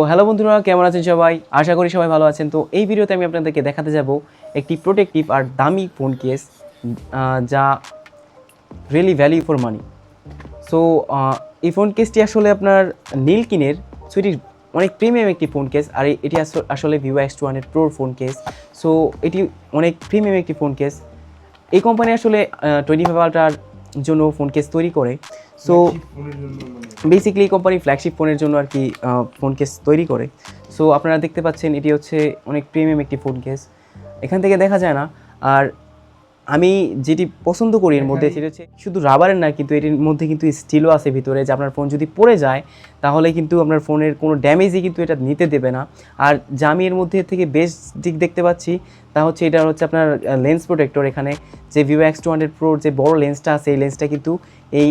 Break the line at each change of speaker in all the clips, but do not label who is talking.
তো হ্যালো বন্ধুরা, কেমন আছেন সবাই? আশা করি সবাই ভালো আছেন। তো এই ভিডিওতে আমি আপনাদেরকে দেখাতে যাব একটি প্রোটেক্টিভ আর দামি ফোন কেস, যা really value for money. So এই ফোন কেসটি আসলে আপনার নীলকিনের, সো এটি অনেক প্রিমিয়াম একটি ফোন কেস। আর এটি আসলে ভিভো X200 প্রোর ফোন কেস। সো এটি অনেক প্রিমিয়াম একটি ফোন কেস। এই কোম্পানি আসলে 25 আলট্রার জন্য ফোন কেস তৈরি করে। সো বেসিক্যালি এই কোম্পানি ফ্ল্যাগশিপ ফোনের জন্য আর কি ফোন কেস তৈরি করে। সো আপনারা দেখতে পাচ্ছেন এটি হচ্ছে অনেক প্রিমিয়াম একটি ফোন কেস, এখান থেকে দেখা যায় না। আর আমি যেটি পছন্দ করি এর মধ্যে সেটা হচ্ছে শুধু রাবারের না, কিন্তু এটির মধ্যে কিন্তু স্টিলও আছে ভিতরে, যে আপনার ফোন যদি পড়ে যায় তাহলে কিন্তু আপনার ফোনের কোনো ড্যামেজই কিন্তু এটা নিতে দেবে না। আর যা আমি এর মধ্যে থেকে বেস্ট দিক দেখতে পাচ্ছি তা হচ্ছে এটা হচ্ছে আপনার লেন্স প্রোটেক্টর। এখানে যে ভিভো X200 প্রোর যে বড় লেন্সটা আছে, এই লেন্সটা কিন্তু এই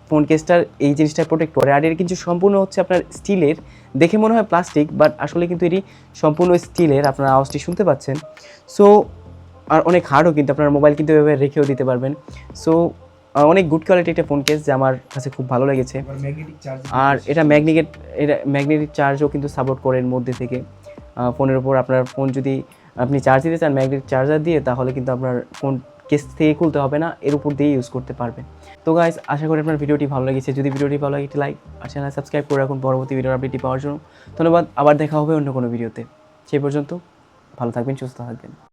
ফোন কেসটার এই জিনিসটা প্রোটেক্ট করে। আর এর কিন্তু সম্পূর্ণ হচ্ছে আপনার স্টিলের, দেখে মনে হয় প্লাস্টিক, বাট আসলে কিন্তু এটি সম্পূর্ণ স্টিলের। আপনারা আওয়াজটি শুনতে পাচ্ছেন। সো আর অনেক হার্ডও, কিন্তু আপনার মোবাইল কিন্তু এভাবে রেখেও দিতে পারবেন। সো অনেক গুড কোয়ালিটি একটা ফোন কেস, যা আমার কাছে খুব ভালো লেগেছে। আর এটা ম্যাগনেটিক চার্জও কিন্তু সাপোর্ট করে এর মধ্যে থেকে। ফোনের উপর আপনার ফোন যদি আপনি চার্জ দিতে চান ম্যাগনেটিক চার্জার দিয়ে, তাহলে কিন্তু আপনার ফোন কেস থেকে খুলতে হবে না, এর উপর দিয়ে ইউজ করতে পারবেন। তো গাইস, আশা করি আপনার ভিডিওটি ভালো লেগেছে। যদি ভিডিওটি ভালো লাগে একটি লাইক আর চ্যানেল সাবস্ক্রাইব করে রাখুন পরবর্তী ভিডিওর আপডেটটি পাওয়ার জন্য। ধন্যবাদ। আবার দেখা হবে অন্য কোনো ভিডিওতে। সেই পর্যন্ত ভালো থাকবেন, সুস্থ থাকবেন।